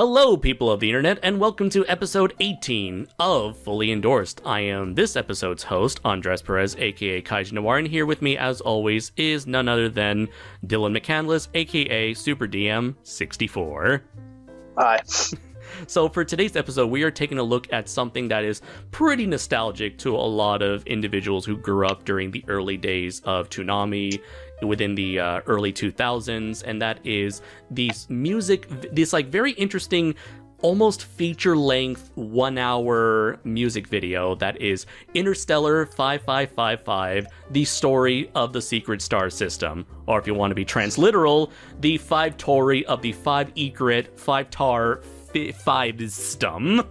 Hello, people of the internet, and welcome to episode 18 of Fully Endorsed. I am this episode's host, Andres Perez, aka Kaiji Noir, and here with me, as always, is none other than Dylan McCandless, aka Super DM 64. Hi. So for today's episode, we are taking a look at something that is pretty nostalgic to a lot of individuals who grew up during the early days of Toonami within the early 2000s, and that is this very interesting, almost feature-length 1-hour music video that is Interstellar 5555, the story of the Secret Star System. Or if you want to be transliteral, the 5-Tori of the 5-Egret 5-Tar 5-Stum.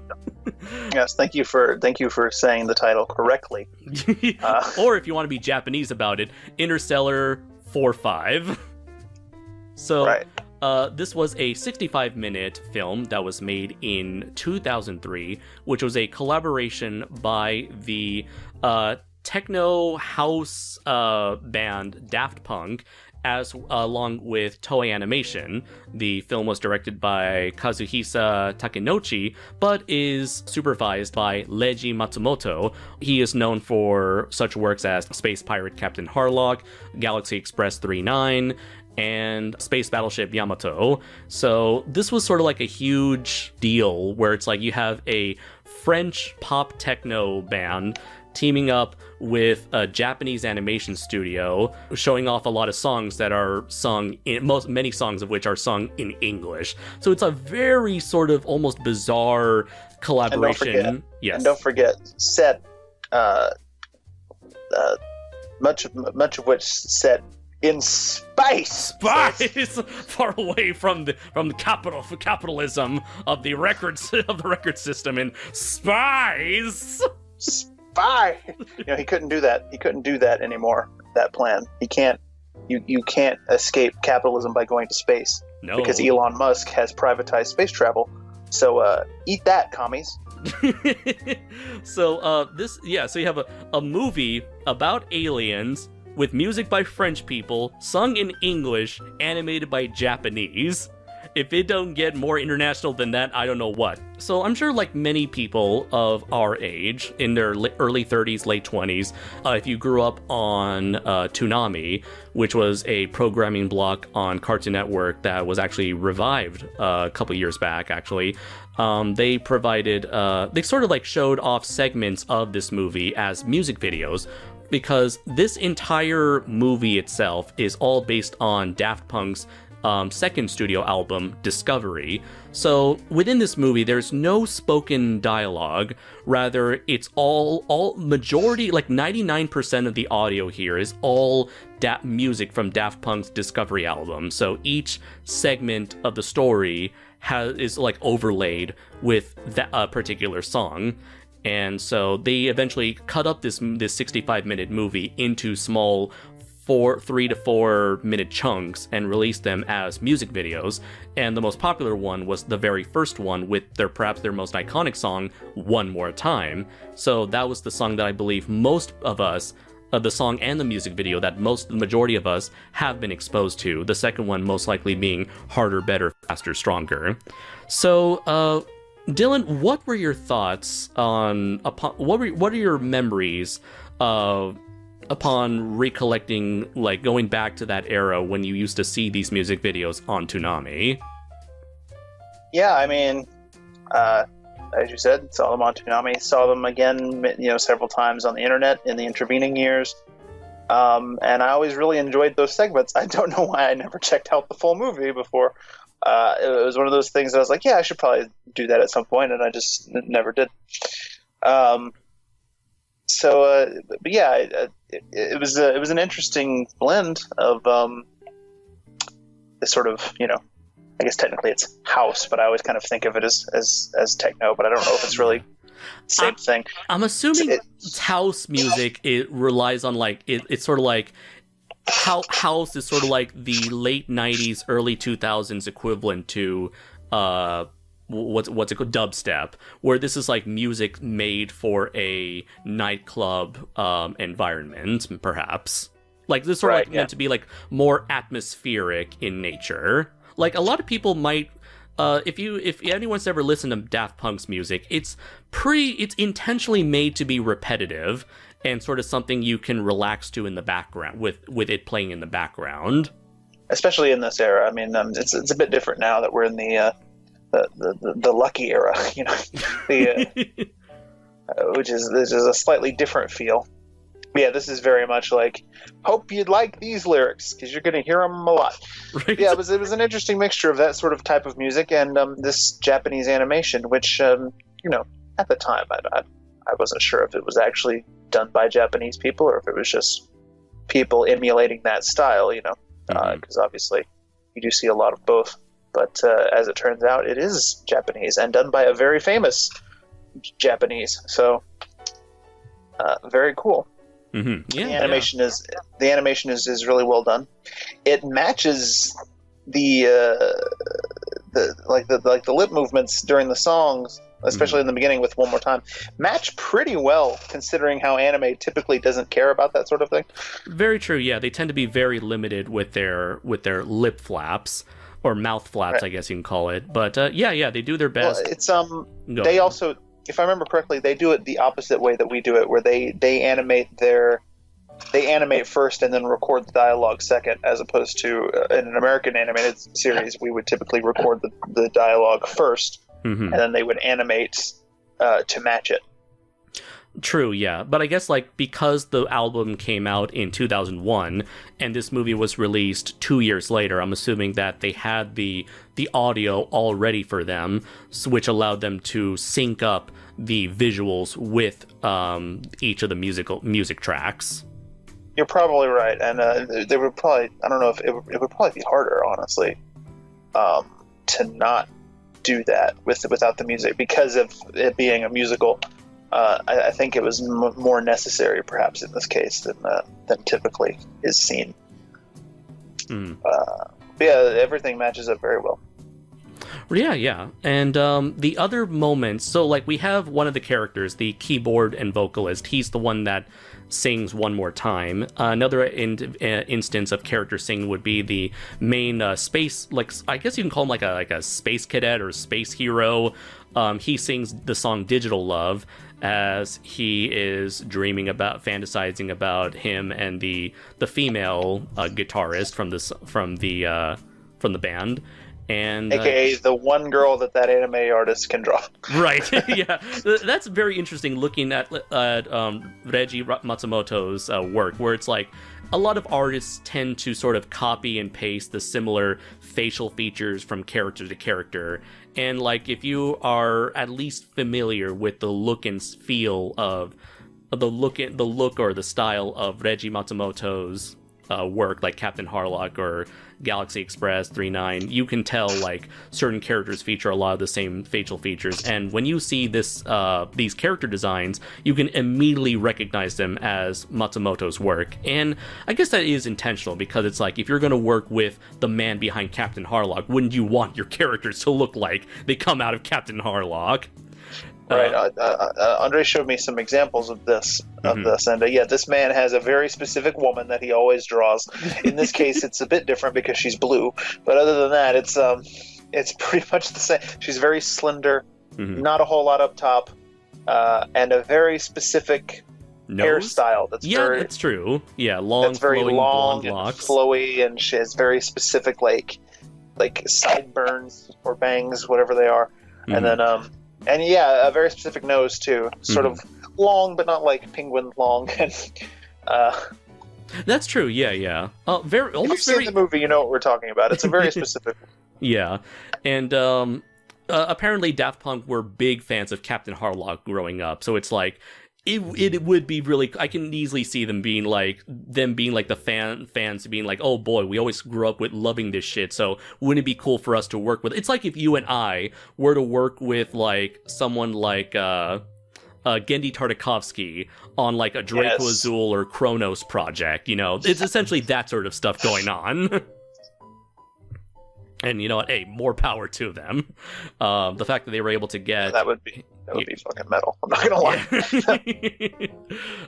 Yes, thank you for saying the title correctly. Or if you want to be Japanese about it, Interstellar 45. So, right. This was a 65-minute film that was made in 2003, which was a collaboration by the techno house band Daft Punk, along with Toei Animation. The film was directed by Kazuhisa Takenouchi, but is supervised by Leiji Matsumoto. He is known for such works as Space Pirate Captain Harlock, Galaxy Express 39, and Space Battleship Yamato. So this was sort of like a huge deal where it's like you have a French pop techno band teaming up with a Japanese animation studio, showing off a lot of songs that are sung in many songs of which are sung in English. So it's a very sort of almost bizarre collaboration. And don't forget, set much of which set in space, far away from the capital for capitalism of the record system in space. Bye. He couldn't do that. He couldn't do that anymore. That plan. He can't. You can't escape capitalism by going to space. No. Because Elon Musk has privatized space travel. So eat that, commies. So so you have a movie about aliens with music by French people, sung in English, animated by Japanese. If it don't get more international than that, I don't know what. So I'm sure like many people of our age, in their early 30s, late 20s, if you grew up on Toonami, which was a programming block on Cartoon Network that was actually revived a couple years back, actually, they provided, they sort of like showed off segments of this movie as music videos, because this entire movie itself is all based on Daft Punk's second studio album, Discovery. So within this movie, there's no spoken dialogue. Rather, it's all majority, like 99% of the audio here is all music from Daft Punk's Discovery album. So each segment of the story is like overlaid with that particular song. And so they eventually cut up this 65-minute movie into small 3 to 4 minute chunks and released them as music videos. And the most popular one was the very first one with perhaps their most iconic song, One More Time. So that was the song that I believe most of us, the song and the music video that the majority of us have been exposed to. The second one most likely being Harder, Better, Faster, Stronger. So, Dylan, what were your thoughts what are your memories upon recollecting, like, going back to that era when you used to see these music videos on Toonami? Yeah, I mean, as you said, saw them on Toonami, saw them again, several times on the internet in the intervening years. And I always really enjoyed those segments. I don't know why I never checked out the full movie before. It was one of those things that I was like, yeah, I should probably do that at some point, and I just never did. But yeah, it was an interesting blend of this sort of, I guess technically it's house, but I always kind of think of it as techno, but I don't know if it's really the same thing. I'm assuming house music, it relies on like it's sort of like house is sort of like the late 90s, early 2000s equivalent to what's it called, dubstep, where this is like music made for a nightclub environment, perhaps. Like this sort of meant to be like more atmospheric in nature. Like a lot of people might if anyone's ever listened to Daft Punk's music, it's intentionally made to be repetitive and sort of something you can relax to in the background with it playing in the background. Especially in this era. I mean, it's a bit different now that we're in the lucky era, you know, which is a slightly different feel. Yeah, this is very much like, hope you'd like these lyrics because you're going to hear them a lot. Right. Yeah, it was an interesting mixture of that sort of type of music and this Japanese animation, which you know, at the time I wasn't sure if it was actually done by Japanese people or if it was just people emulating that style, you know, because obviously you do see a lot of both. But as it turns out, it is Japanese and done by a very famous Japanese. So very cool. Mm-hmm. Yeah, the animation is really well done. It matches the lip movements during the songs, especially in the beginning with One More Time, match pretty well considering how anime typically doesn't care about that sort of thing. Very true. Yeah, they tend to be very limited with their lip flaps or mouth flaps, right. I guess you can call it. But yeah, they do their best. Well, it's they also, if I remember correctly, they do it the opposite way that we do it, where they animate first and then record the dialogue second, as opposed to in an American animated series, we would typically record the dialogue first, and then they would animate to match it. True, yeah. But I guess, like, because the album came out in 2001 and this movie was released 2 years later, I'm assuming that they had the audio all ready for them, which allowed them to sync up the visuals with each of the music tracks. You're probably right. And they would probably, I don't know if it would probably be harder, honestly, to not do that without the music because of it being a musical. I think it was more necessary, perhaps, in this case than typically is seen. But yeah, everything matches up very well. Yeah. And the other moments, so like we have one of the characters, the keyboard and vocalist. He's the one that sings One More Time. Another instance of character singing would be the main space, like I guess you can call him like a space cadet or space hero. He sings the song Digital Love as he is fantasizing about him and the female guitarist from the band, and aka the one girl that anime artist can draw. Right. Yeah, that's very interesting. Looking at Reiji Matsumoto's work, where it's like a lot of artists tend to sort of copy and paste the similar facial features from character to character. And like, if you are at least familiar with the look and feel of the look or the style of Reiji Matsumoto's work, like Captain Harlock or Galaxy Express 39, you can tell like certain characters feature a lot of the same facial features, and when you see these character designs, you can immediately recognize them as Matsumoto's work. And I guess that is intentional, because it's like, if you're going to work with the man behind Captain Harlock, wouldn't you want your characters to look like they come out of Captain Harlock? Right. Andre showed me some examples of this, and yeah, this man has a very specific woman that he always draws. In this case, it's a bit different because she's blue, but other than that, it's pretty much the same. She's very slender, not a whole lot up top, and a very specific hairstyle. That's true. Yeah, long, that's very flowing long blonde and locks, flowy, and she has very specific like sideburns or bangs, whatever they are, and then and yeah, a very specific nose too, sort of long, but not like penguin long. And that's true. Yeah. Almost if you've seen the movie, you know what we're talking about. It's a very specific. Yeah, and apparently Daft Punk were big fans of Captain Harlock growing up, so it's like it would be really. I can easily see them being like the fans being like, oh boy, we always grew up with loving this shit, so wouldn't it be cool for us to work with? It's like if you and I were to work with like someone like Gendy Tartakovsky on like a Draco Azul or Kronos project, you know, it's essentially that sort of stuff going on. And you know what? Hey, more power to them. The fact that they were able to get That would be fucking metal. I'm not gonna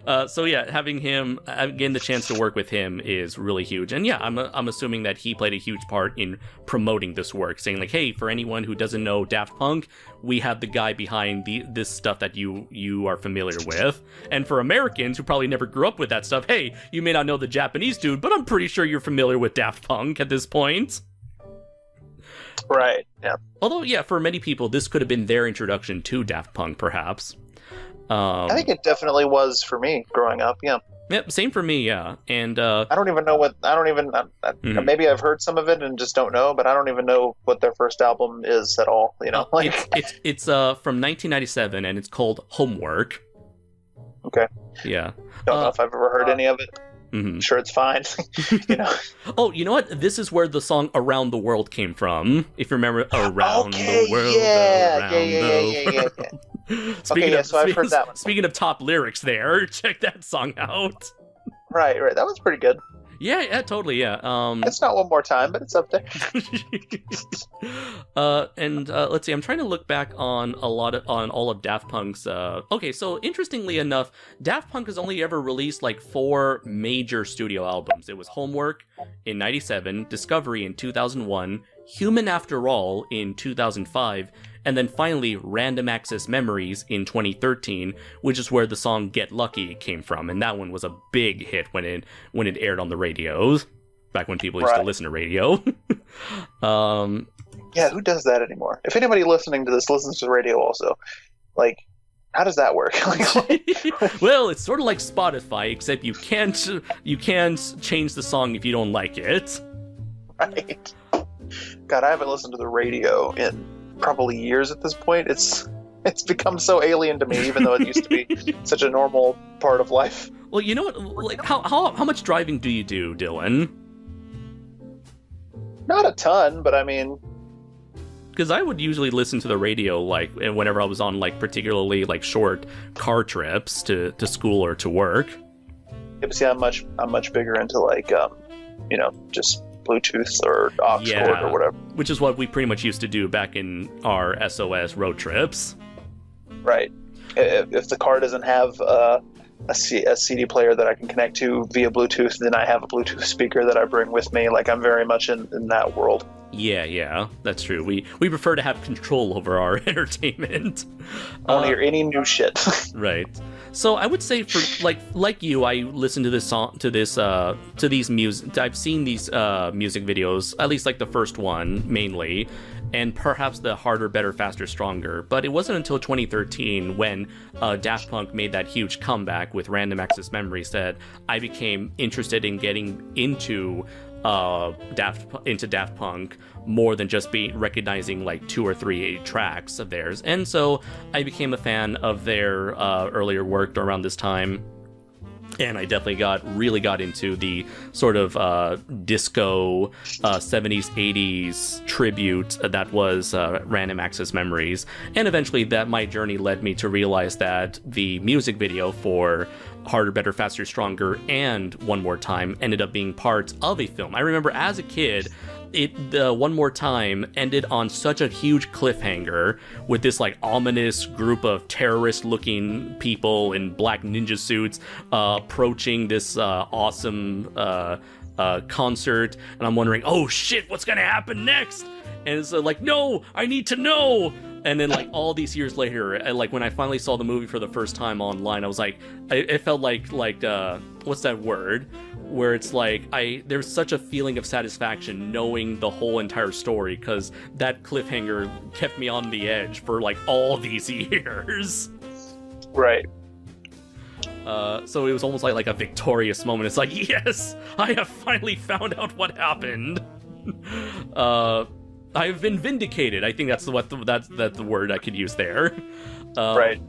lie. So yeah, having him getting the chance to work with him is really huge. And yeah, I'm assuming that he played a huge part in promoting this work, saying like, hey, for anyone who doesn't know Daft Punk, we have the guy behind this stuff that you are familiar with. And for Americans who probably never grew up with that stuff, hey, you may not know the Japanese dude, but I'm pretty sure you're familiar with Daft Punk at this point. Right, yeah. Although, yeah, for many people, this could have been their introduction to Daft Punk, perhaps. I think it definitely was for me growing up, yeah. Yep, same for me, yeah. And I don't even know maybe I've heard some of it and just don't know, but I don't even know what their first album is at all, you know? It's from 1997, and it's called Homework. Okay. Yeah. Don't know if I've ever heard any of it. Mm-hmm. I'm sure it's fine. You know. Oh, you know what? This is where the song "Around the World" came from. If you remember, "Around the World." Yeah. So I've heard that one. Speaking of top lyrics, there, check that song out. Right. That was pretty good. Yeah, totally, yeah. It's not One More Time, but it's up there. Let's see. I'm trying to look back on all of Daft Punk's. Okay, so interestingly enough, Daft Punk has only ever released like 4 major studio albums. It was Homework in '97, Discovery in 2001, Human After All in 2005. And then finally, Random Access Memories in 2013, which is where the song Get Lucky came from. And that one was a big hit when it aired on the radios, back when people used to listen to radio. Yeah, who does that anymore? If anybody listening to this listens to the radio also, like, how does that work? Well, it's sort of like Spotify, except you can't change the song if you don't like it. Right. God, I haven't listened to the radio in probably years at this point. It's become so alien to me, even though it used to be such a normal part of life. Well, you know what? Like, how much driving do you do, Dylan? Not a ton, but I mean, because I would usually listen to the radio like whenever I was on like particularly like short car trips to school or to work. Yeah, but see, I'm much bigger into like just Bluetooth or aux cord or whatever. Which is what we pretty much used to do back in our SOS road trips. Right. If the car doesn't have a CD player that I can connect to via Bluetooth, then I have a Bluetooth speaker that I bring with me. Like, I'm very much in that world. Yeah, that's true. We prefer to have control over our entertainment. I want to hear any new shit. Right. So I would say for like you, I listen to this song, to these music. I've seen these music videos, at least like the first one mainly, and perhaps the Harder, Better, Faster, Stronger. But it wasn't until 2013 when Daft Punk made that huge comeback with Random Access Memories that I became interested in getting into Daft Punk more than just recognizing like 2 or 3 tracks of theirs. And so I became a fan of their earlier work around this time. And I definitely really got into the sort of disco 70s, 80s tribute that was Random Access Memories. And eventually my journey led me to realize that the music video for Harder, Better, Faster, Stronger and One More Time ended up being parts of a film. I remember as a kid, the One More Time ended on such a huge cliffhanger with this like ominous group of terrorist-looking people in black ninja suits approaching this awesome concert, and I'm wondering, oh shit, what's gonna happen next? And it's like, no, I need to know. And then like all these years later, like when I finally saw the movie for the first time online, I was like, it felt like what's that word? Where it's like there's such a feeling of satisfaction knowing the whole entire story, because that cliffhanger kept me on the edge for like all these years. Right. So it was almost like a victorious moment. It's like, yes, I have finally found out what happened. I've been vindicated. I think that's the word I could use there. Right.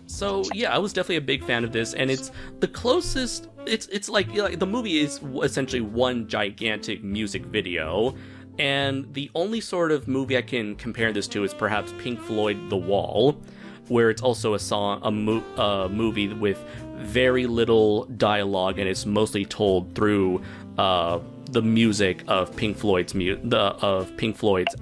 So yeah, I was definitely a big fan of this, and it's the closest. It's like the movie is essentially one gigantic music video, and the only sort of movie I can compare this to is perhaps Pink Floyd The Wall, where it's also a movie with very little dialogue, and it's mostly told through the music of Pink Floyd's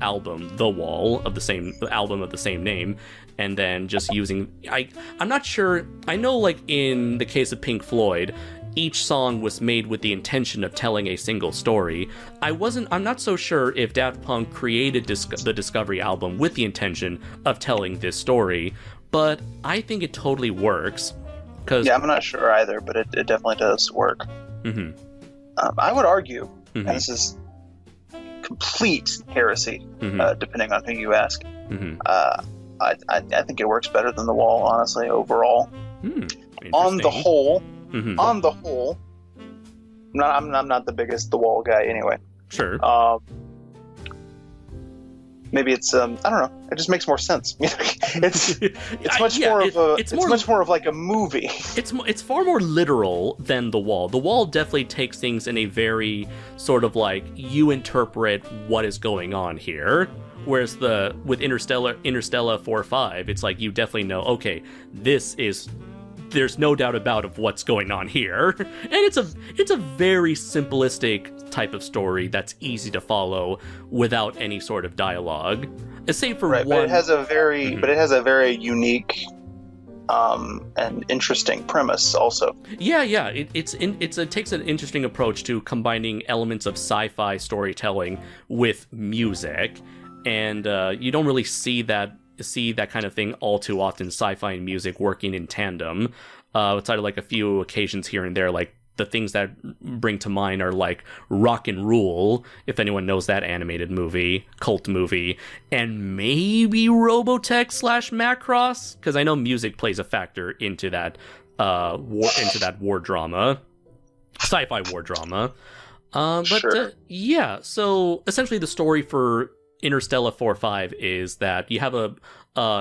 album The Wall, of the same album of the same name, and then just using I'm not sure. I know, like, in the case of Pink Floyd, each song was made with the intention of telling a single story. I'm not so sure if Daft Punk created the Discovery album with the intention of telling this story, but I think it totally works. Yeah, I'm not sure either, but it definitely does work. Mm-hmm. I would argue, Mm-hmm. and this is complete heresy, Mm-hmm. depending on who you ask. Mm-hmm. I think it works better than The Wall, honestly, overall. On the whole, Mm-hmm. I'm not the biggest The Wall guy anyway. Sure. Maybe it's I don't know. It just makes more sense. It's much more of like a movie. It's far more literal than The Wall. The Wall definitely takes things in a very sort of like, you interpret what is going on here. Whereas with Interstella 4-5, it's like you definitely know, okay, there's no doubt about of what's going on here. And it's a very simplistic type of story that's easy to follow without any sort of dialogue. Save for one. But it has a very unique and interesting premise also. Yeah. It takes an interesting approach to combining elements of sci-fi storytelling with music, and you don't really see that kind of thing all too often. Sci-fi and music working in tandem, outside of like a few occasions here and there. Like, the things that bring to mind are like Rock and Rule, if anyone knows that animated movie, cult movie, and maybe Robotech / Macross, because I know music plays a factor into that war drama, sci-fi war drama. Sure. So essentially the story for Interstella 4-5 is that you have a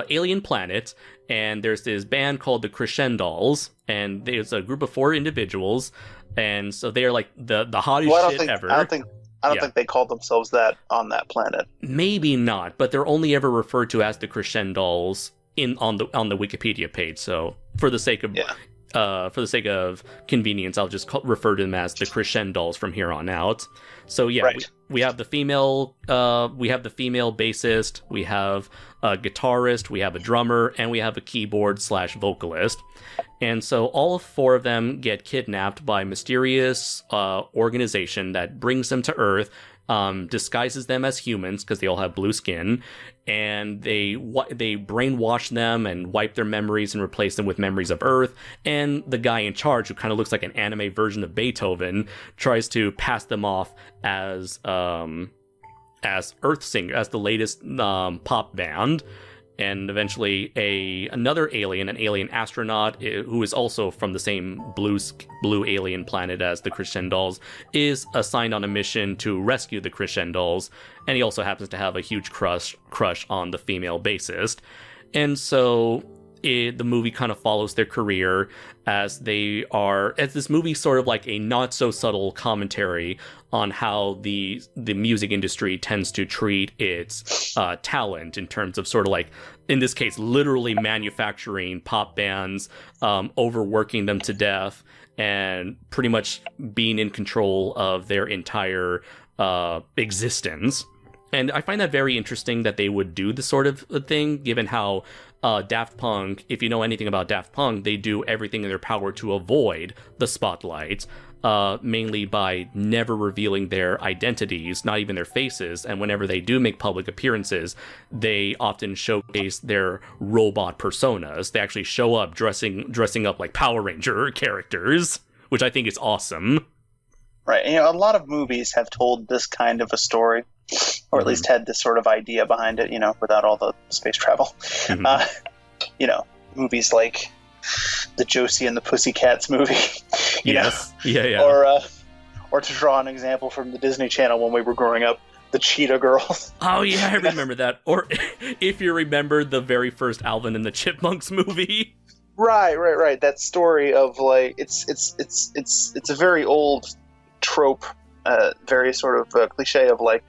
alien planet, and there's this band called the Crescendolls, and there's a group of 4 individuals, and so they are like the hottest shit ever. I don't think they called themselves that on that planet. Maybe not, but they're only ever referred to as the Crescendolls on the Wikipedia page. So for the sake of convenience, I'll just refer to them as the Crescendolls from here on out. So yeah, right. we have the female bassist, we have a guitarist, we have a drummer, and we have a keyboard / vocalist. And so all 4 of them get kidnapped by a mysterious organization that brings them to Earth, disguises them as humans because they all have blue skin, and they brainwash them and wipe their memories and replace them with memories of Earth. And the guy in charge, who kind of looks like an anime version of Beethoven, tries to pass them off as Earth Singer, as the latest pop band. And eventually another alien, an alien astronaut who is also from the same blue alien planet as the Crescendolls, is assigned on a mission to rescue the Crescendolls, and he also happens to have a huge crush on the female bassist. And so the movie kind of follows their career as this movie sort of like a not so subtle commentary on how the music industry tends to treat its talent, in terms of sort of like, in this case, literally manufacturing pop bands, overworking them to death, and pretty much being in control of their entire existence. And I find that very interesting that they would do this sort of thing, given how Daft Punk, if you know anything about Daft Punk, they do everything in their power to avoid the spotlight, mainly by never revealing their identities, not even their faces. And whenever they do make public appearances, they often showcase their robot personas. They actually show up dressing up like Power Ranger characters, which I think is awesome. Right. And, a lot of movies have told this kind of a story, or at least had this sort of idea behind it, without all the space travel. Mm-hmm. Movies like the Josie and the Pussycats movie. Yes. Yeah. Or to draw an example from the Disney Channel when we were growing up, the Cheetah Girls. Oh yeah, I remember that. Or if you remember the very first Alvin and the Chipmunks movie. Right. That story of like it's a very old trope, very sort of cliche of like,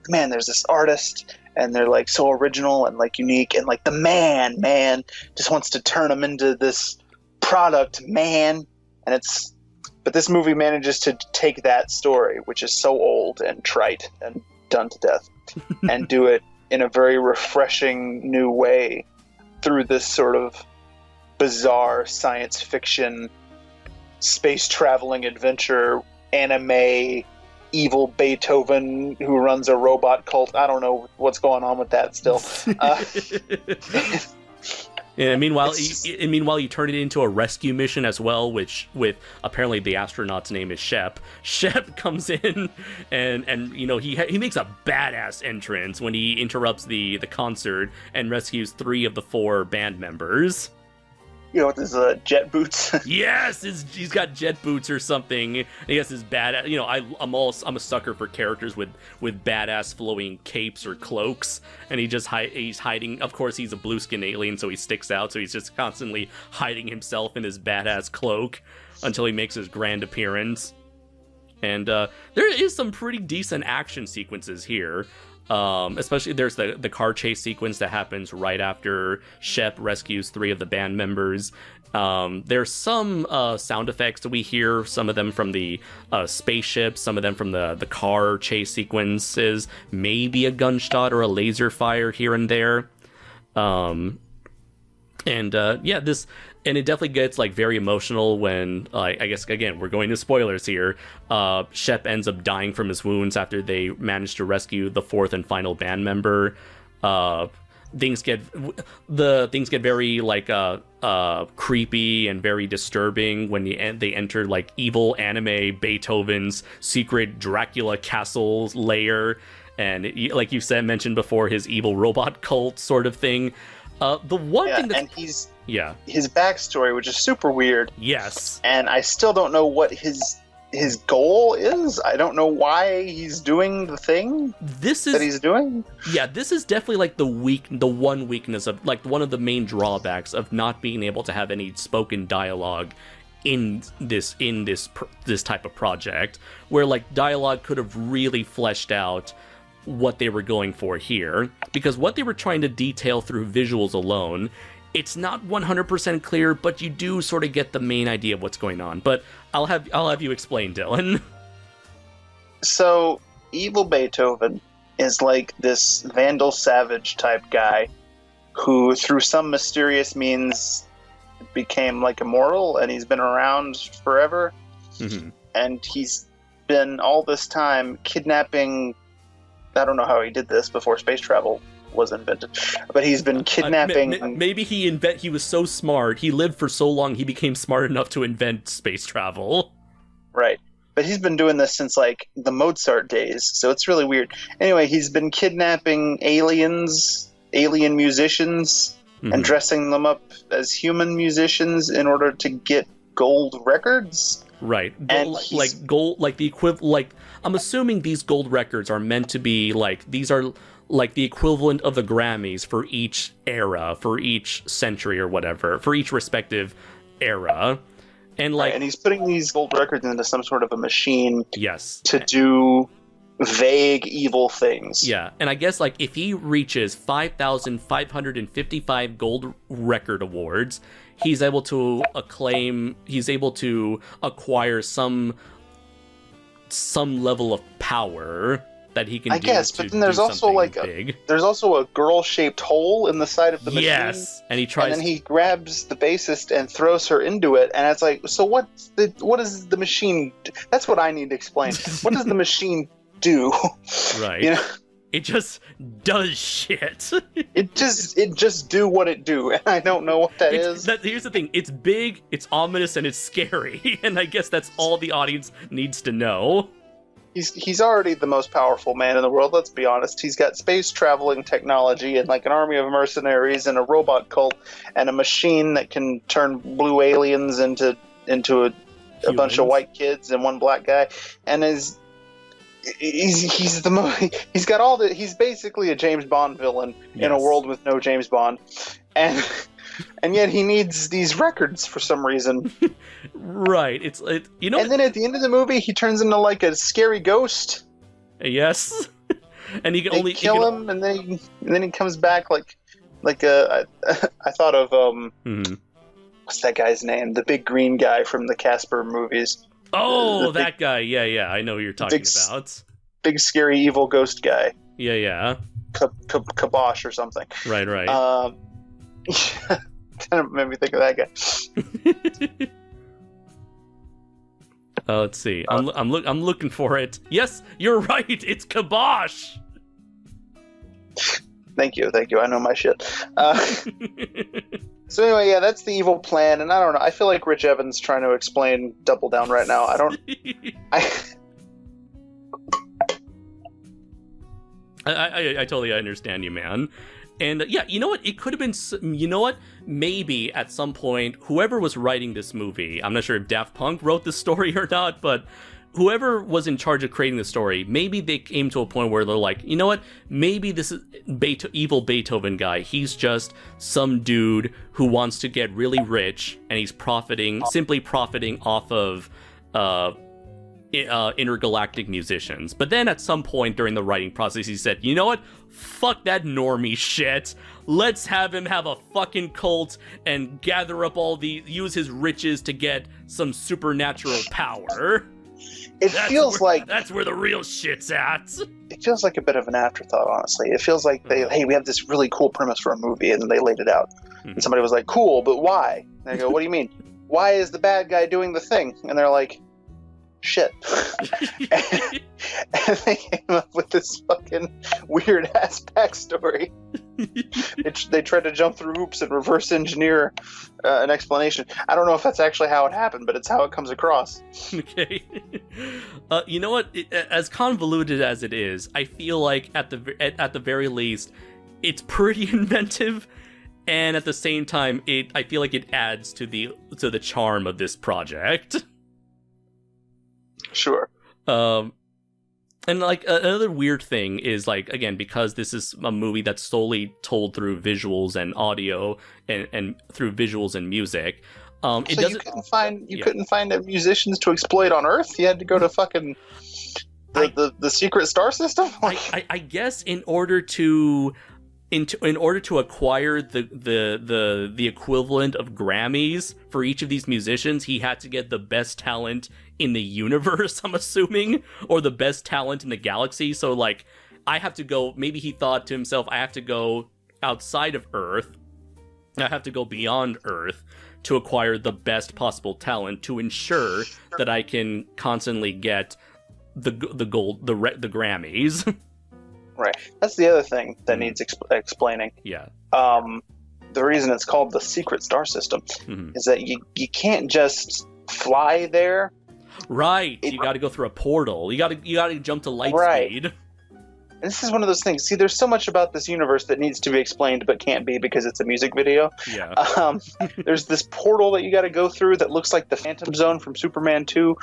man, there's this artist and they're like so original and like unique, and like the man just wants to turn them into this product, man. But this movie manages to take that story, which is so old and trite and done to death, and do it in a very refreshing new way through this sort of bizarre science fiction, space traveling adventure, anime, evil Beethoven who runs a robot cult. I don't know what's going on with that still. Yeah, meanwhile, you turn it into a rescue mission as well, which with apparently the astronaut's name is Shep. Shep comes in, and you know he makes a badass entrance when he interrupts the concert and rescues 3 of the 4 band members. You know, with his jet boots. Yes, he's got jet boots or something. And he has his badass. You know, I'm a sucker for characters with badass flowing capes or cloaks, and he's hiding. Of course, he's a blue skin alien, so he sticks out. So he's just constantly hiding himself in his badass cloak until he makes his grand appearance. And there is some pretty decent action sequences here. Especially there's the car chase sequence that happens right after Shep rescues 3 of the band members. There's some sound effects that we hear, some of them from the spaceship, some of them from the car chase sequences, maybe a gunshot or a laser fire here and there. And it definitely gets like very emotional when, I guess again we're going to spoilers here. Shep ends up dying from his wounds after they manage to rescue the 4th and final band member. Things get very like creepy and very disturbing when they enter like evil anime Beethoven's secret Dracula castle lair, and like you mentioned before, his evil robot cult sort of thing. The one thing that his backstory, which is super weird. Yes, and I still don't know what his goal is. I don't know why he's doing the thing that he's doing. Yeah, this is definitely like the one weakness of like one of the main drawbacks of not being able to have any spoken dialogue in this type of project, where like dialogue could have really fleshed out what they were going for here, because what they were trying to detail through visuals alone, it's not 100% clear, but you do sort of get the main idea of what's going on. But I'll have you explain, Dylan. So, evil Beethoven is like this Vandal Savage type guy who, through some mysterious means, became like immortal, and he's been around forever. Mm-hmm. And he's been all this time kidnapping. I don't know how he did this before space travel was invented, but he's been kidnapping. Maybe he was so smart, he lived for so long, he became smart enough to invent space travel. Right. But he's been doing this since like the Mozart days, so it's really weird. Anyway, he's been kidnapping alien musicians, mm-hmm. and dressing them up as human musicians in order to get gold records. Right. I'm assuming these gold records are meant to be like, these are like the equivalent of the Grammys for each era, for each century or whatever, for each respective era. And like, and he's putting these gold records into some sort of a machine. Yes. To do vague evil things. Yeah. And I guess like if he reaches 5,555 gold record awards, he's able to acquire some level of power that he can I guess, but then there's also like there's also a girl-shaped hole in the side of the machine. Yes, and he then he grabs the bassist and throws her into it, and it's like, so what does the machine do? That's what I need to explain. What does the machine do? Right. You know? It just does shit. It just do what it do, and I don't know what that is. Here's the thing: it's big, it's ominous, and it's scary. And I guess that's all the audience needs to know. He's already the most powerful man in the world. Let's be honest. He's got space traveling technology and like an army of mercenaries and a robot cult and a machine that can turn blue aliens into a bunch of white kids and one black guy, and he's basically a James Bond villain. Yes. In a world with no James Bond, and yet he needs these records for some reason. Right. And then at the end of the movie, he turns into like a scary ghost. Yes. And he can only kill him, and then he comes back like I thought of what's that guy's name? The big green guy from the Casper movies. Oh, The that guy. Yeah. I know who you're talking about. Big scary evil ghost guy. Yeah. Kabosh or something. Right. Kind of made me think of that guy. Let's see. I'm looking for it. Yes, you're right. It's Kabosh. Thank you. I know my shit. So anyway, yeah, that's the evil plan, and I don't know. I feel like Rich Evans trying to explain Double Down right now. I totally understand you, man. And yeah, you know what? It could have been, maybe at some point, whoever was writing this movie, I'm not sure if Daft Punk wrote this story or not, but whoever was in charge of creating the story, maybe they came to a point where they're like, you know what? Maybe this is evil Beethoven guy. He's just some dude who wants to get really rich, and he's simply profiting off of intergalactic musicians. But then at some point during the writing process, he said, you know what? Fuck that normie shit. Let's have him have a fucking cult and use his riches to get some supernatural power. That's where the real shit's at. It feels like a bit of an afterthought, honestly. It feels like we have this really cool premise for a movie, and then they laid it out. And somebody was like, cool, but why? And I go, what do you mean? Why is the bad guy doing the thing? And they're like, shit. and they came up with this fucking weird ass backstory. They tried to jump through hoops and reverse engineer an explanation. I don't know if that's actually how it happened, but it's how it comes across. Okay. You know what? As convoluted as it is, I feel like at the very least, it's pretty inventive. And at the same time, I feel like it adds to the charm of this project. Sure. And like another weird thing is, like, again, because this is a movie that's solely told through visuals and audio and through visuals and music. You couldn't find musicians to exploit on Earth. You had to go to fucking the secret star system. I guess in order to acquire the equivalent of Grammys for each of these musicians, he had to get the best talent in the universe, I'm assuming, or the best talent in the galaxy. So, like, I have to go, maybe he thought to himself, I have to go outside of Earth, I have to go beyond Earth to acquire the best possible talent to ensure that I can constantly get the Grammys. Right. That's the other thing that needs explaining. Yeah. The reason it's called the secret star system is that you can't just fly there. Right. You got to go through a portal. You got to jump to light speed. And this is one of those things. See, there's so much about this universe that needs to be explained but can't be because it's a music video. Yeah. There's this portal that you got to go through that looks like the Phantom Zone from Superman 2,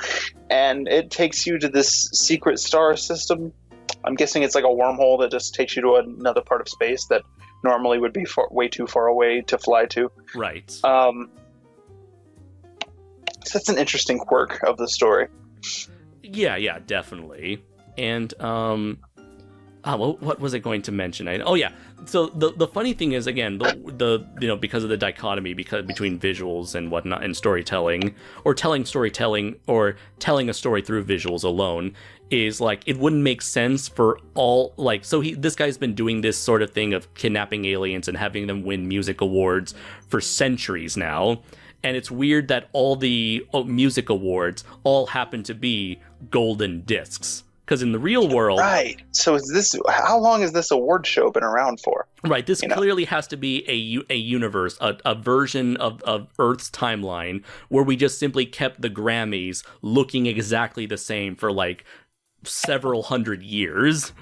and it takes you to this secret star system. I'm guessing it's like a wormhole that just takes you to another part of space that normally would be way too far away to fly to. Right. So that's an interesting quirk of the story. Yeah, definitely. And what was I going to mention? So the funny thing is, again, the because of the dichotomy between visuals and whatnot and storytelling, or telling storytelling, or telling a story through visuals alone, is like, it wouldn't make sense for all, like, so this guy's been doing this sort of thing of kidnapping aliens and having them win music awards for centuries now. And it's weird that all the music awards all happen to be golden discs. Because in the real world... Right. So how long has this award show been around for? Right. This clearly has to be a universe, a version of Earth's timeline where we just simply kept the Grammys looking exactly the same for like several hundred years.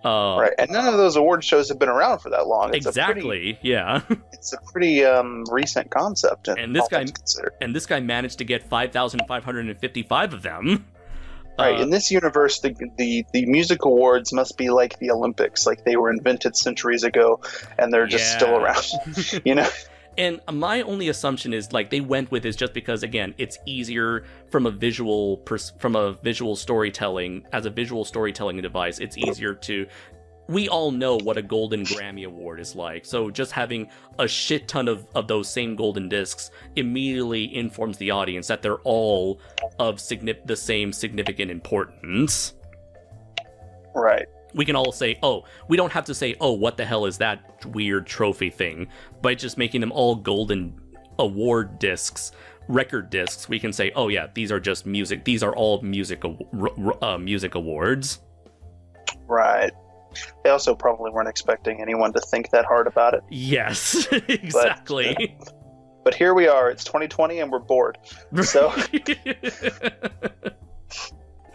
Right. And none of those award shows have been around for that long. Yeah. It's a pretty recent concept. And this guy managed to get 5,555 of them. Right, in this universe, the music awards must be like the Olympics, like they were invented centuries ago, and they're just still around, you know? And my only assumption is, like, they went with this just because, again, it's easier from a visual storytelling, as a visual storytelling device, it's easier to we all know what a Golden Grammy Award is like. So just having a shit ton of those same golden discs immediately informs the audience that they're all of the same significant importance. Right. We can all say, oh, we don't have to say, oh, what the hell is that weird trophy thing? By just making them all golden award discs, record discs, we can say, oh yeah, these are just music. These are all music awards. Right. They also probably weren't expecting anyone to think that hard about it. Yes, exactly. But here we are. It's 2020 and we're bored. So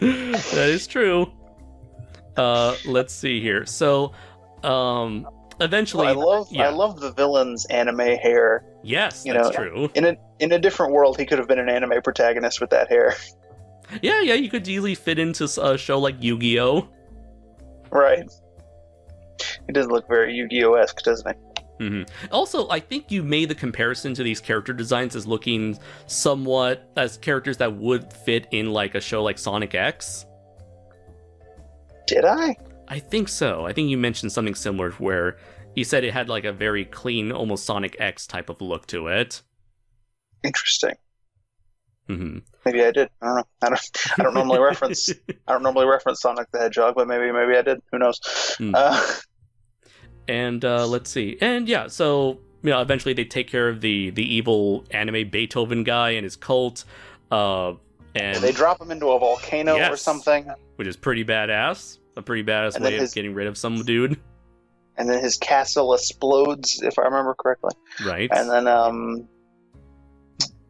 that is true. Let's see here. So, eventually, I love the villain's anime hair. Yes, that's true. In a different world, he could have been an anime protagonist with that hair. Yeah, you could easily fit into a show like Yu-Gi-Oh! Right. He does look very Yu-Gi-Oh-esque, doesn't he? Mm-hmm. Also, I think you made the comparison to these character designs as looking somewhat as characters that would fit in like a show like Sonic X. Did I? I think so. I think you mentioned something similar where you said it had like a very clean, almost Sonic X type of look to it. Interesting. Mm-hmm. Maybe I did. I don't know. I don't normally reference. I don't normally reference Sonic the Hedgehog, but maybe I did. Who knows? And let's see. And yeah, so eventually they take care of the evil anime Beethoven guy and his cult. And they drop him into a volcano or something, which is pretty badass. A pretty badass way of getting rid of some dude. And then his castle explodes, if I remember correctly. Right. And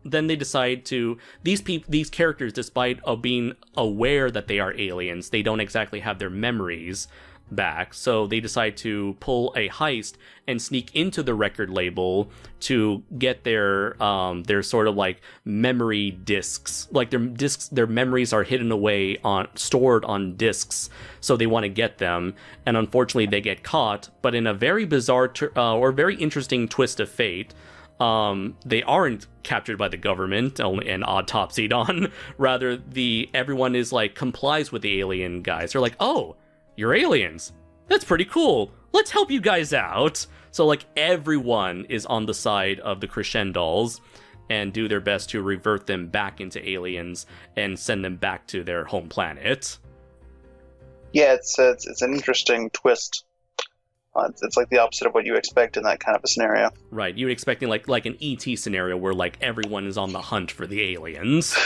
then they decide to these characters, despite being aware that they are aliens, they don't exactly have their memories back, so they decide to pull a heist and sneak into the record label to get their sort of like memory discs. Like their memories are hidden away stored on discs, so they want to get them, and unfortunately they get caught. But in a very bizarre or very interesting twist of fate, they aren't captured by the government and autopsied on. Rather, everyone is like complies with the alien guys. They're like, oh, you're aliens. That's pretty cool. Let's help you guys out. So like everyone is on the side of the Crescendals and do their best to revert them back into aliens and send them back to their home planet. Yeah, it's an interesting twist. It's like the opposite of what you expect in that kind of a scenario. Right, you're expecting like an E.T. scenario where like everyone is on the hunt for the aliens.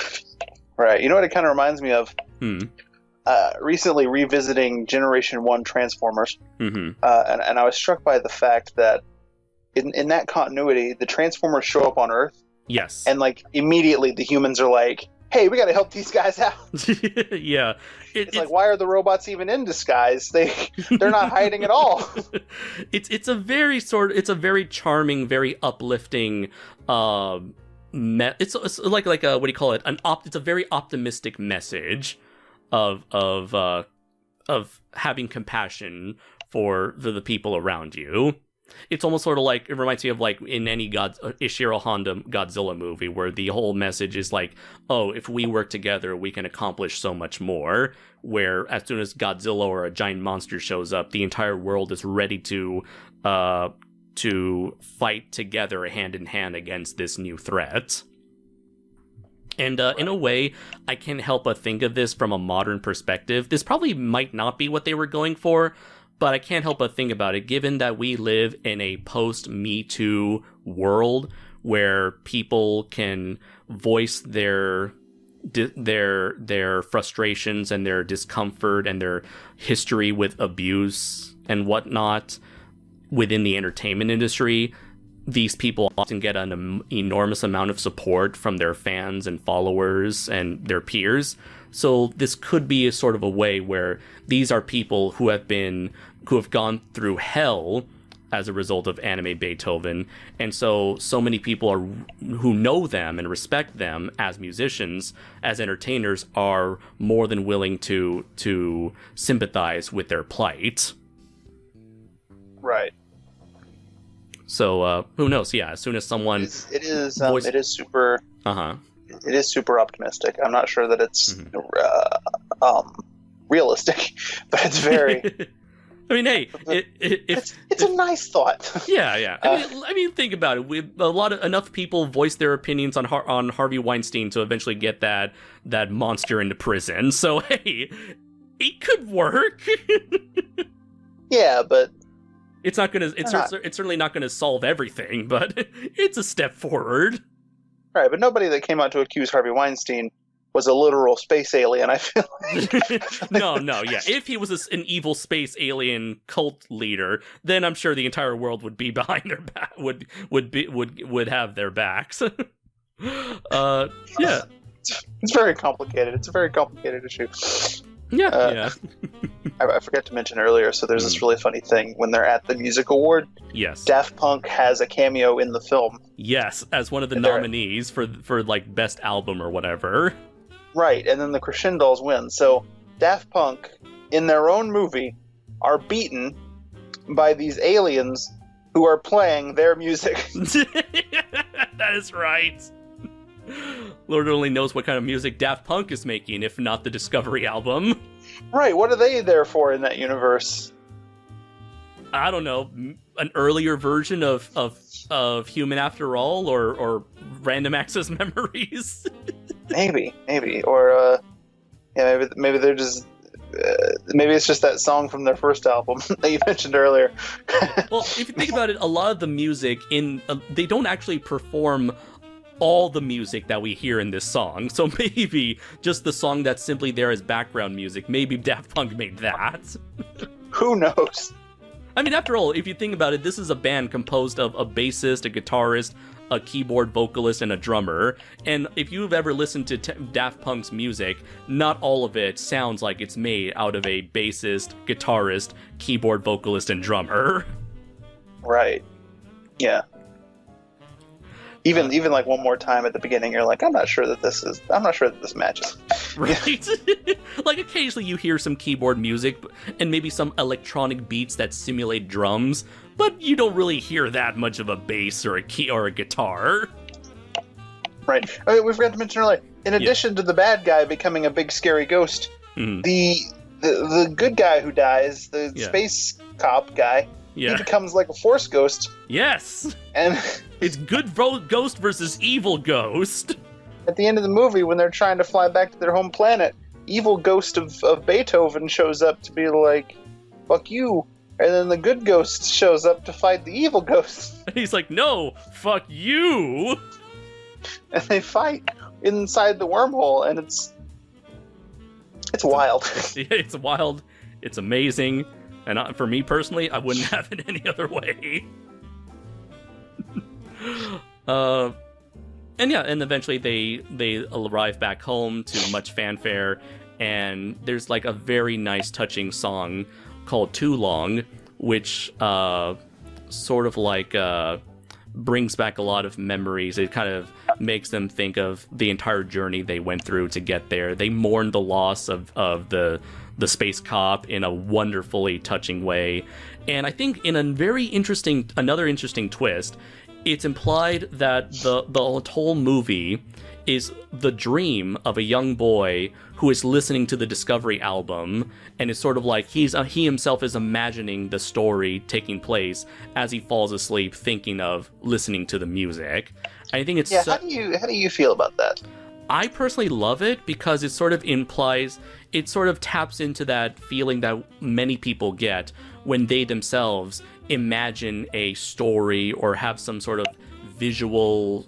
Right, you know what it kind of reminds me of? Recently revisiting Generation 1 Transformers, and I was struck by the fact that in that continuity, the Transformers show up on Earth. Yes. And like immediately the humans are like, hey, we gotta help these guys out. Yeah. It's like, why are the robots even in disguise? They're not hiding at all. It's a very charming, very uplifting it's like a what do you call it? It's a very optimistic message of having compassion for the people around you. It's almost sort of like, it reminds me of like in any Ishiro Honda Godzilla movie, where the whole message is like, oh, if we work together, we can accomplish so much more. Where as soon as Godzilla or a giant monster shows up, the entire world is ready to fight together hand in hand against this new threat. And in a way, I can't help but think of this from a modern perspective. This probably might not be what they were going for, but I can't help but think about it, given that we live in a post-Me Too world where people can voice their frustrations and their discomfort and their history with abuse and whatnot within the entertainment industry. These people often get an enormous amount of support from their fans and followers and their peers. So this could be a sort of a way where these are people who have gone through hell as a result of anime Beethoven, and so many people who know them and respect them as musicians, as entertainers, are more than willing to sympathize with their plight. Right. So who knows? Yeah, as soon as someone it is super it is super optimistic. I'm not sure that it's realistic, but it's very I mean, hey, it's a nice thought. Yeah. I mean, think about it. Enough people voiced their opinions on Harvey Weinstein to eventually get that monster into prison. So hey, it could work. Yeah, but it's not gonna. It's certainly not gonna solve everything, but it's a step forward. Right, but nobody that came out to accuse Harvey Weinstein was a literal space alien. I feel like. No, yeah. If he was an evil space alien cult leader, then I'm sure the entire world would be behind their back. Would have their backs. Yeah. It's very complicated. It's a very complicated issue. Yeah. I forgot to mention earlier, so there's this really funny thing when they're at the music award. Yes. Daft Punk has a cameo in the film. Yes, as one of the nominees for like best album or whatever. Right, and then the Crescendos win. So Daft Punk, in their own movie, are beaten by these aliens who are playing their music. That is right. Lord only knows what kind of music Daft Punk is making, if not the Discovery album. Right, what are they there for in that universe? I don't know, an earlier version of Human After All, or Random Access Memories. maybe, or maybe they're just maybe it's just that song from their first album that you mentioned earlier. Well, if you think about it, a lot of the music they don't actually perform all the music that we hear in this song. So maybe just the song that's simply there as background music. Maybe Daft Punk made that. Who knows? I mean, after all, if you think about it, this is a band composed of a bassist, a guitarist, a keyboard vocalist, and a drummer. And if you've ever listened to Daft Punk's music, not all of it sounds like it's made out of a bassist, guitarist, keyboard vocalist, and drummer. Right. Yeah. Even like one more time at the beginning, you're like, I'm not sure that this matches. Right? Like occasionally you hear some keyboard music and maybe some electronic beats that simulate drums, but you don't really hear that much of a bass or a key or a guitar. Right. We forgot to mention earlier, in addition to the bad guy becoming a big scary ghost, the good guy who dies, the space cop guy, he becomes like a force ghost. Yes. And it's good ghost versus evil ghost. At the end of the movie, when they're trying to fly back to their home planet, evil ghost of Beethoven shows up to be like, fuck you. And then the good ghost shows up to fight the evil ghost. And he's like, no, fuck you. And they fight inside the wormhole, and it's wild. It's wild. It's amazing. And for me personally, I wouldn't have it any other way. And eventually they arrive back home to much fanfare, and there's like a very nice touching song called Too Long, which sort of like brings back a lot of memories. It kind of makes them think of the entire journey they went through to get there. They mourn the loss of the space cop in a wonderfully touching way. And I think in another interesting twist, it's implied that the whole movie is the dream of a young boy who is listening to the Discovery album, and it's sort of like he himself is imagining the story taking place as he falls asleep, thinking of listening to the music. I think it's how do you feel about that? I personally love it because it sort of taps into that feeling that many people get when they themselves imagine a story or have some sort of visual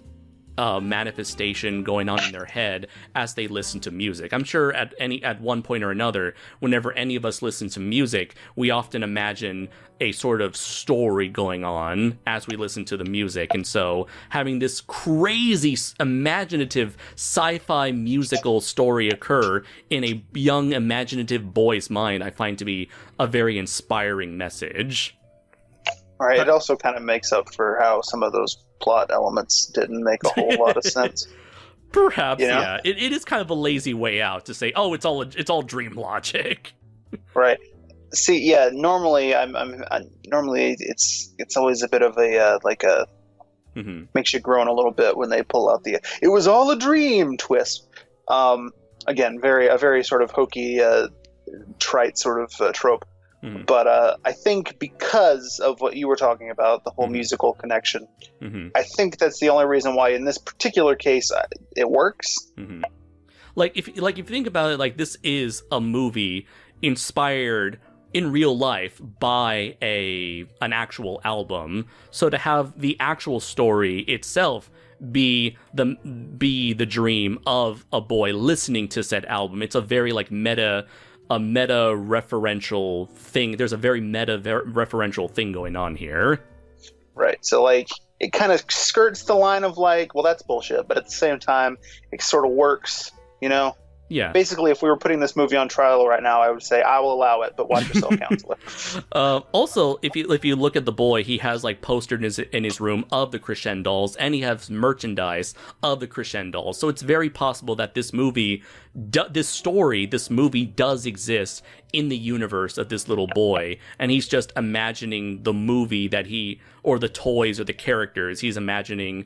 manifestation going on in their head as they listen to music. I'm sure at one point or another, whenever any of us listen to music, we often imagine a sort of story going on as we listen to the music. And so having this crazy imaginative sci-fi musical story occur in a young imaginative boy's mind, I find to be a very inspiring message. All right, it also kind of makes up for how some of those plot elements didn't make a whole lot of sense. Perhaps, yeah. It is kind of a lazy way out to say, oh, it's all dream logic. Right. See, yeah. Normally, normally it's always a bit of a makes you groan a little bit when they pull out the "it was all a dream" twist. Again, a very sort of hokey, trite sort of trope. But I think because of what you were talking about, the whole musical connection, I think that's the only reason why in this particular case it works. Like if you think about it, like this is a movie inspired in real life by an actual album. So to have the actual story itself be the dream of a boy listening to said album, it's a very like meta referential thing. There's a very meta referential thing going on here. Right. So like it kind of skirts the line of like, well, that's bullshit, but at the same time, it sort of works, you know? Yeah. Basically, if we were putting this movie on trial right now, I would say I will allow it, but watch yourself, counselor. Also, if you look at the boy, he has like posters in his room of the Crescendolls, and he has merchandise of the Crescendolls. So it's very possible that this movie does exist in the universe of this little boy, and he's just imagining the movie or the toys or the characters. He's imagining.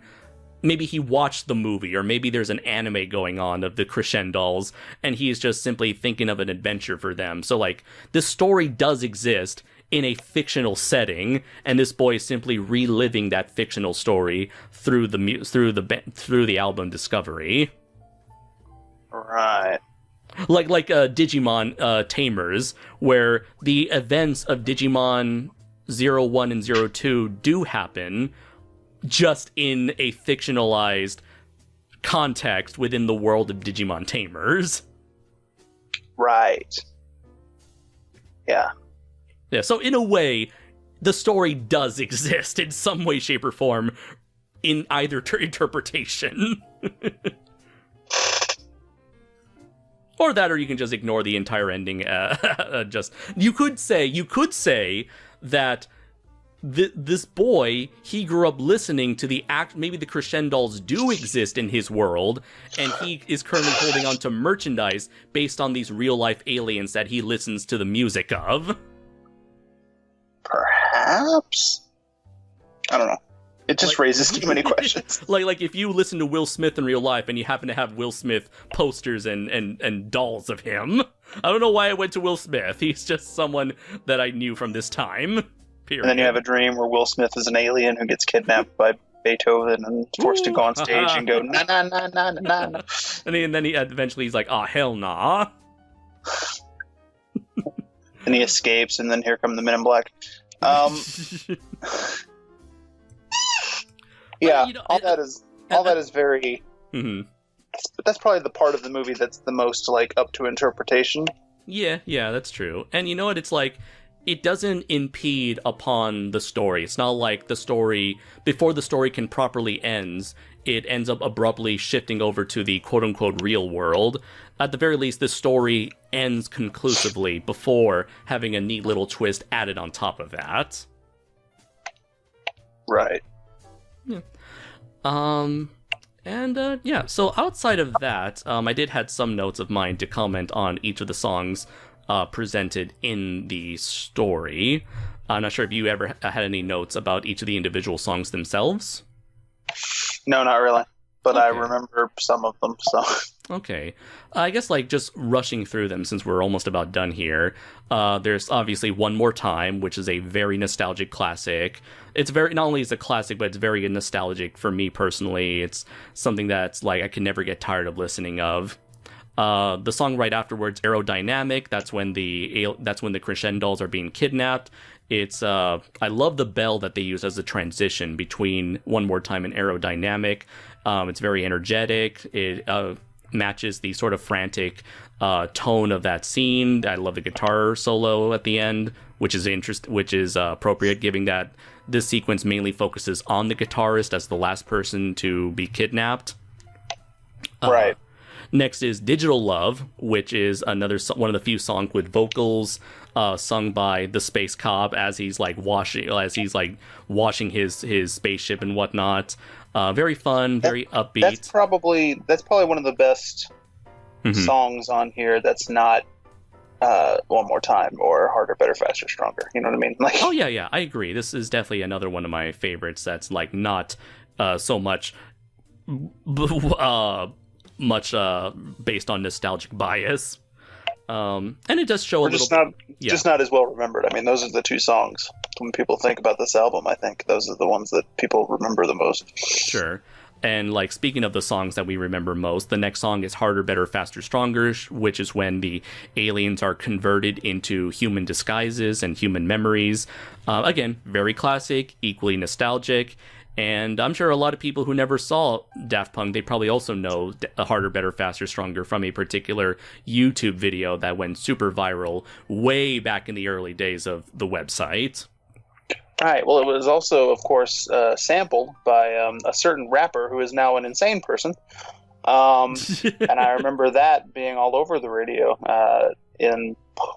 Maybe he watched the movie, or maybe there's an anime going on of the Crescendolls, and he's just simply thinking of an adventure for them. So, like, this story does exist in a fictional setting, and this boy is simply reliving that fictional story through the album Discovery. Right. Like Digimon Tamers, where the events of Digimon 01 and 02 do happen, just in a fictionalized context within the world of Digimon Tamers. Right. Yeah. Yeah, so in a way, the story does exist in some way, shape, or form in either interpretation. Or that, or you can just ignore the entire ending. You could say that this boy, he grew up listening to maybe the Crescendolls do exist in his world, and he is currently holding on to merchandise based on these real-life aliens that he listens to the music of. Perhaps? I don't know. It just raises too many questions. Like if you listen to Will Smith in real life and you happen to have Will Smith posters and dolls of him. I don't know why I went to Will Smith. He's just someone that I knew from this time. Period. And then you have a dream where Will Smith is an alien who gets kidnapped by Beethoven and forced to go on stage and go, na na na na na na. And then he eventually he's like, oh, hell nah. And he escapes, and then here come the Men in Black. Yeah, all that is very... Mm-hmm. But that's probably the part of the movie that's the most, like, up to interpretation. Yeah, that's true. And you know what, it's like, it doesn't impede upon the story. It's not like the story, before the story can properly end, it ends up abruptly shifting over to the quote-unquote real world. At the very least, the story ends conclusively before having a neat little twist added on top of that. Right. Yeah. So outside of that, I did had some notes of mine to comment on each of the songs presented in the story. I'm not sure if you ever had any notes about each of the individual songs themselves. No, not really. But Okay. I remember some of them, so... Okay. I guess, like, just rushing through them since we're almost about done here. There's obviously One More Time, which is a very nostalgic classic. It's very, not only is it a classic, but it's very nostalgic for me personally. It's something that's, like, I can never get tired of listening of. The song right afterwards, Aerodynamic, that's when the Crescendolls are being kidnapped. It's, I love the bell that they use as a transition between One More Time and Aerodynamic. It's very energetic. It matches the sort of frantic tone of that scene. I love the guitar solo at the end, which is appropriate, given that this sequence mainly focuses on the guitarist as the last person to be kidnapped. Right. Next is Digital Love, which is another one of the few songs with vocals sung by the space cop as he's washing his spaceship and whatnot. Very fun, very upbeat. That's probably one of the best songs on here. That's not One More Time or Harder, Better, Faster, Stronger. You know what I mean? Like, oh yeah, I agree. This is definitely another one of my favorites. That's like not so much based on nostalgic bias. And it does show We're a little just not yeah. just not as well remembered. I mean, those are the two songs when people think about this album. I think those are the ones that people remember the most. Sure. And like speaking of the songs that we remember most, the next song is Harder, Better, Faster, Stronger, which is when the aliens are converted into human disguises and human memories. Again, very classic, equally nostalgic. And I'm sure a lot of people who never saw Daft Punk, they probably also know Harder, Better, Faster, Stronger from a particular YouTube video that went super viral way back in the early days of the website. Right. Well, it was also, of course, sampled by a certain rapper who is now an insane person. And I remember that being all over the radio in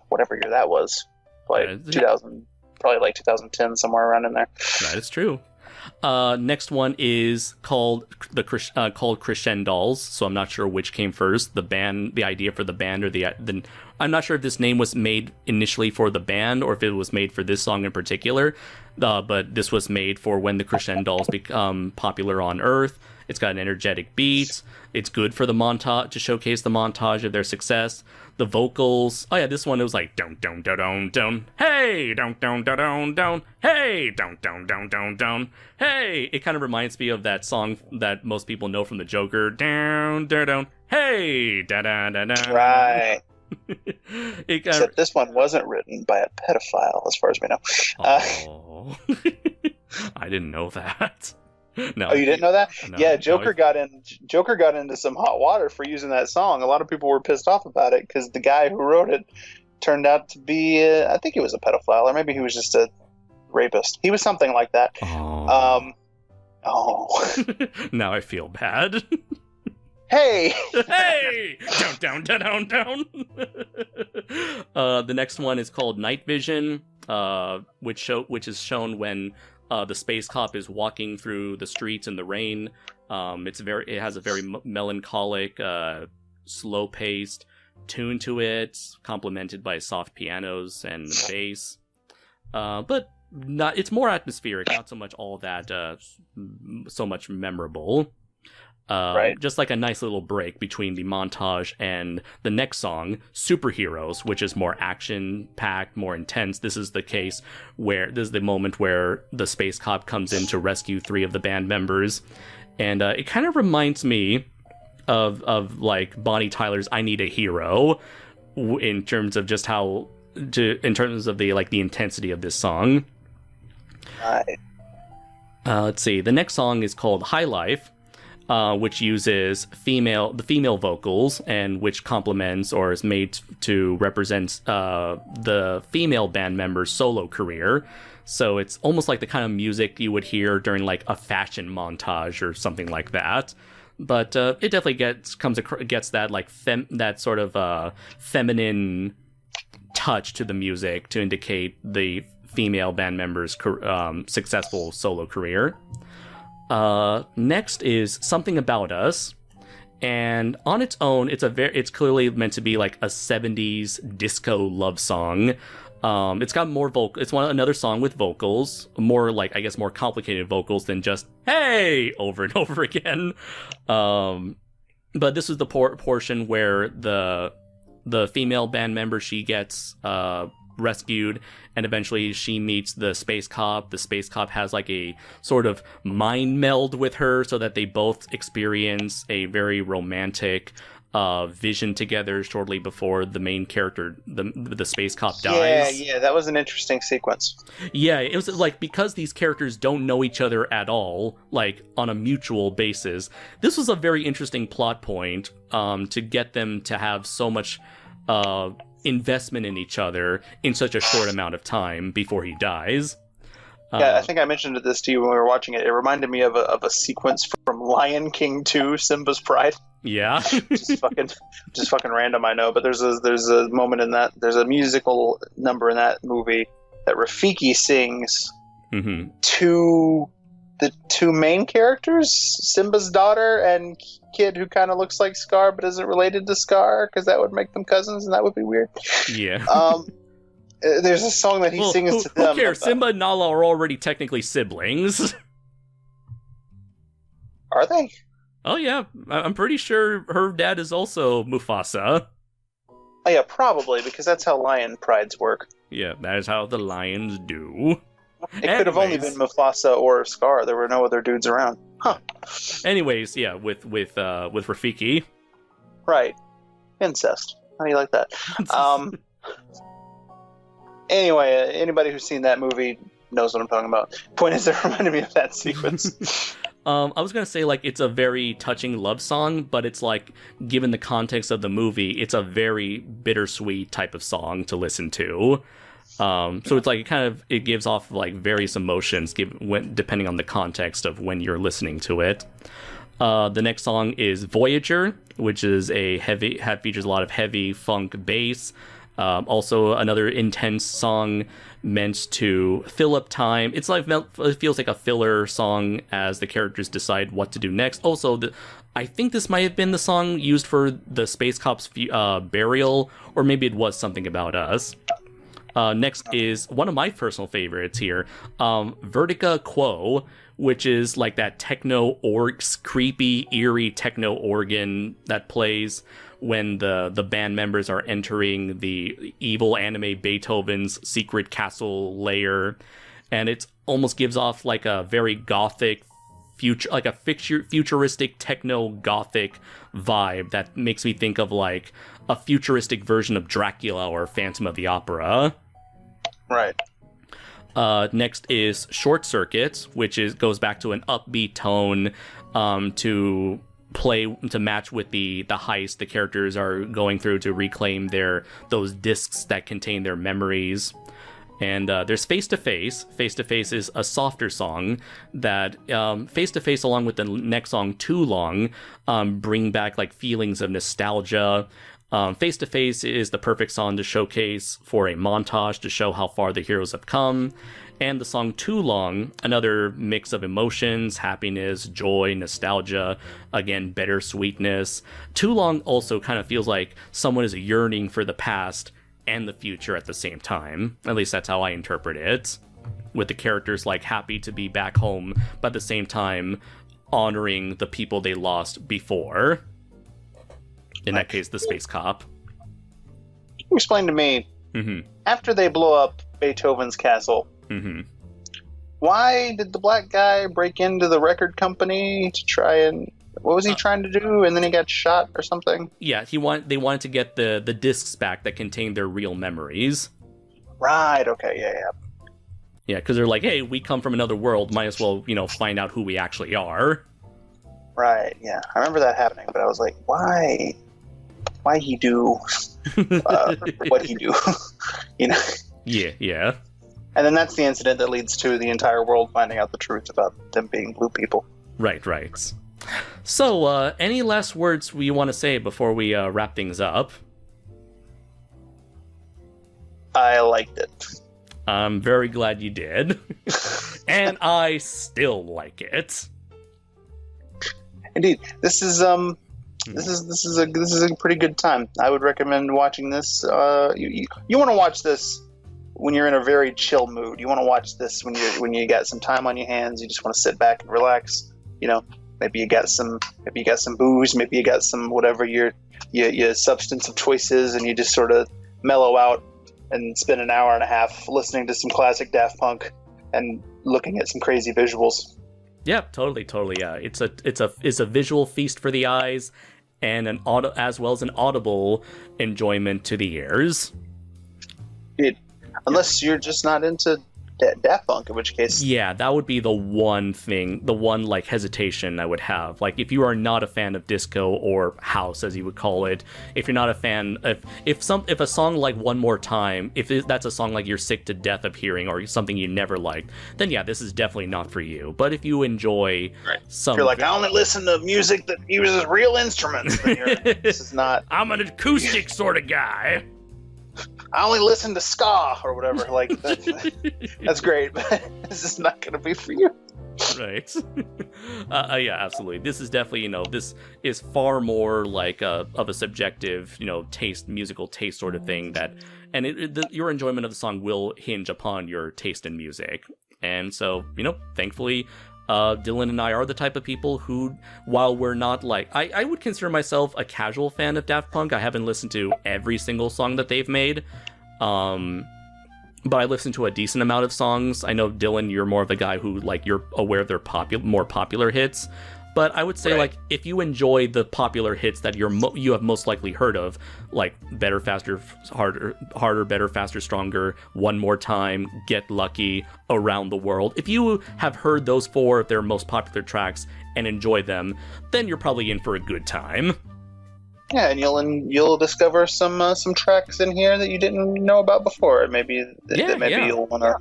whatever year that was, like 2000, probably like 2010, somewhere around in there. That is true. Next one is called Crescendolls. So I'm not sure which came first, the idea for the band, or the. I'm not sure if this name was made initially for the band or if it was made for this song in particular. But this was made for when the Crescendolls become popular on Earth. It's got an energetic beat. It's good for the montage, to showcase the montage of their success. The vocals. Oh yeah, this one, it was like don don don don don. Hey, don don don don don. Hey, don don don don don. Hey. It kind of reminds me of that song that most people know from the Joker. Down down down. Hey, da da da da. Right. Except this one wasn't written by a pedophile, as far as we know. Oh, I didn't know that. No. Oh, you didn't know that? No, yeah, Joker got into some hot water for using that song. A lot of people were pissed off about it because the guy who wrote it turned out to be, I think he was a pedophile, or maybe he was just a rapist. He was something like that. Oh. Now I feel bad. Hey! Hey! Down, down, down, down, down. The next one is called Night Vision, which is shown when the space cop is walking through the streets in the rain. It has a very melancholic, slow-paced tune to it, complemented by soft pianos and bass. But it's more atmospheric, not so much all that so much memorable. Right. Just like a nice little break between the montage and the next song, Superheroes, which is more action-packed, more intense. This is the moment where the space cop comes in to rescue 3 of the band members. And it kind of reminds me of like Bonnie Tyler's I Need a Hero in terms of just in terms of the intensity of this song. Right. Let's see. The next song is called High Life. Which uses the female vocals, and which complements or is made to represent the female band member's solo career. So it's almost like the kind of music you would hear during like a fashion montage or something like that. But it definitely gets that like that sort of feminine touch to the music to indicate the female band member's successful solo career. Next is Something About Us, and on its own, it's clearly meant to be like a 70s disco love song. It's got more it's another song with vocals, more like, I guess, more complicated vocals than just "Hey" over and over again. But this is the portion where the female band member, she gets rescued, and eventually she meets the space cop. The space cop has like a sort of mind meld with her, so that they both experience a very romantic vision together shortly before the main character, the space cop, dies. Yeah, that was an interesting sequence. Yeah, it was like, because these characters don't know each other at all, like on a mutual basis, this was a very interesting plot point to get them to have so much investment in each other in such a short amount of time before he dies. Yeah, I think I mentioned this to you when we were watching it. It reminded me of a sequence from Lion King 2, Simba's Pride. Yeah. just fucking random, I know, but there's a moment in that, there's a musical number in that movie that Rafiki sings to the 2 main characters, Simba's daughter and kid who kind of looks like Scar but isn't related to Scar, because that would make them cousins and that would be weird. Yeah. There's a song that he sings to them. Who cares? Simba and Nala are already technically siblings. Are they? Oh yeah, I'm pretty sure her dad is also Mufasa. Oh yeah, probably, because that's how lion prides work. Yeah, that is how the lions do. It could have only been Mufasa or Scar. There were no other dudes around. Huh. Anyways, yeah, with Rafiki. Right. Incest. How do you like that? Anyway, anybody who's seen that movie knows what I'm talking about. Point is, it reminded me of that sequence. I was gonna say, like, it's a very touching love song, but it's like, given the context of the movie, it's a very bittersweet type of song to listen to. So it's like it gives off like various emotions depending on the context of when you're listening to it. The next song is Voyager, which is features a lot of heavy funk bass. Also another intense song meant to fill up time. It feels like a filler song as the characters decide what to do next. Also, I think this might have been the song used for the Space Cop's burial, or maybe it was Something About Us. Next is one of my personal favorites here, Vertica Quo, which is like that creepy, eerie techno organ that plays when the band members are entering the evil anime Beethoven's secret castle lair, and it almost gives off like a very gothic futuristic techno gothic vibe that makes me think of like a futuristic version of Dracula or Phantom of the Opera. Right. Next is Short Circuit, which goes back to an upbeat tone to match with the heist the characters are going through to reclaim those discs that contain their memories. And there's Face to Face. Face to Face is a softer song that Face to Face, along with the next song, Too Long, bring back like feelings of nostalgia. Face to Face is the perfect song to showcase for a montage to show how far the heroes have come. And the song Too Long, another mix of emotions, happiness, joy, nostalgia, again, bittersweetness. Too Long also kind of feels like someone is yearning for the past and the future at the same time. At least that's how I interpret it. With the characters like happy to be back home, but at the same time honoring the people they lost before. In that case, the space cop. Explain to me, after they blow up Beethoven's castle, why did the black guy break into the record company to try and... What was he trying to do? And then he got shot or something? Yeah, they wanted to get the discs back that contained their real memories. Right, okay, yeah. Yeah, because they're like, hey, we come from another world, might as well, find out who we actually are. Right, yeah. I remember that happening, but I was like, why? Why he do what he do? Yeah. And then that's the incident that leads to the entire world finding out the truth about them being blue people. Right. So, any last words we want to say before we wrap things up? I liked it. I'm very glad you did. And I still like it. Indeed. This is a pretty good time. I would recommend watching this. You want to watch this when you're in a very chill mood. You want to watch this when you got some time on your hands. You just want to sit back and relax. Maybe you got some booze. Maybe you got some whatever your substance of choice is, and you just sort of mellow out and spend an hour and a half listening to some classic Daft Punk and looking at some crazy visuals. Yeah, totally. Yeah, it's a visual feast for the eyes, and as well as an audible enjoyment to the ears. Unless you're just not into Daft Punk, in which case... Yeah, that would be the one hesitation I would have. Like, if you are not a fan of disco or house, as you would call it, if you're not a fan... If a song like One More Time, that's a song like you're sick to death of hearing or something you never liked, then yeah, this is definitely not for you. But if you enjoy some... If you're like, I only listen to music that uses real instruments, then this is not... I'm an acoustic sort of guy. I only listen to ska or whatever. Like that's great, but this is not going to be for you. Right. Yeah, absolutely. This is definitely, this is far more like of a subjective, musical taste sort of thing your enjoyment of the song will hinge upon your taste in music. And so, thankfully, Dylan and I are the type of people who, while we're not like, I would consider myself a casual fan of Daft Punk. I haven't listened to every single song that they've made, but I listen to a decent amount of songs. I know, Dylan, you're more of the guy who, like, you're aware of their more popular hits. But I would say, like, if you enjoy the popular hits that you have most likely heard of, like Better, Faster, Harder, Better, Faster, Stronger, One More Time, Get Lucky, Around the World, if you have heard those 4 of their most popular tracks and enjoy them, then you're probably in for a good time. Yeah, and you'll discover some tracks in here that you didn't know about before, and maybe you'll want to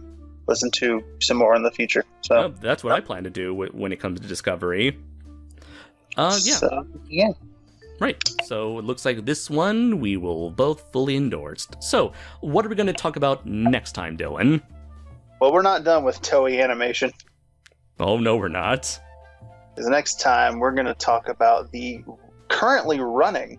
listen to some more in the future. So that's what I plan to do when it comes to Discovery. Yeah. Right. So it looks like this one we will both fully endorsed. So what are we going to talk about next time, Dylan? Well, we're not done with Toei Animation. Oh, no, we're not. Because next time we're going to talk about the currently running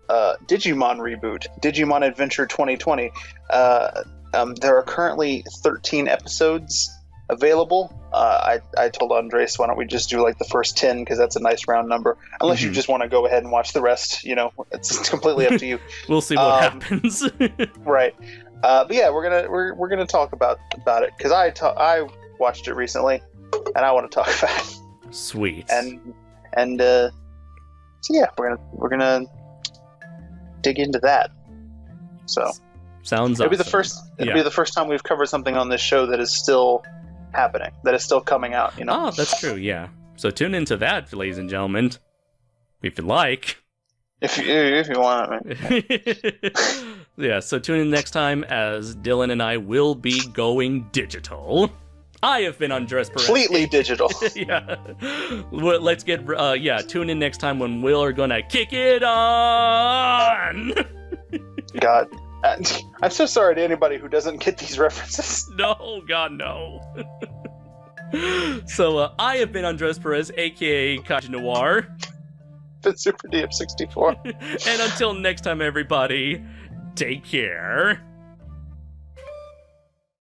Digimon reboot, Digimon Adventure 2020. There are currently 13 episodes available. I told Andres, why don't we just do like the first 10, because that's a nice round number. Unless you just want to go ahead and watch the rest, it's completely up to you. We'll see what happens. Right. But yeah, we're gonna talk about it, because I watched it recently, and I want to talk about it. Sweet. And so yeah, we're gonna dig into that. So sounds it'll awesome. It'll be the first time we've covered something on this show that is still happening, that is still coming out. Oh, that's true. Yeah. So tune into that, ladies and gentlemen, if you like. If you want. Yeah. So tune in next time, as Dylan and I will be going digital. I have been Andres Perez. Completely digital. Yeah. Well, let's get, tune in next time when we're gonna kick it on! God. I'm so sorry to anybody who doesn't get these references. No, God, no. So, I have been Andres Perez, aka Kaji Noir. Been Super DM64. And until next time, everybody, take care.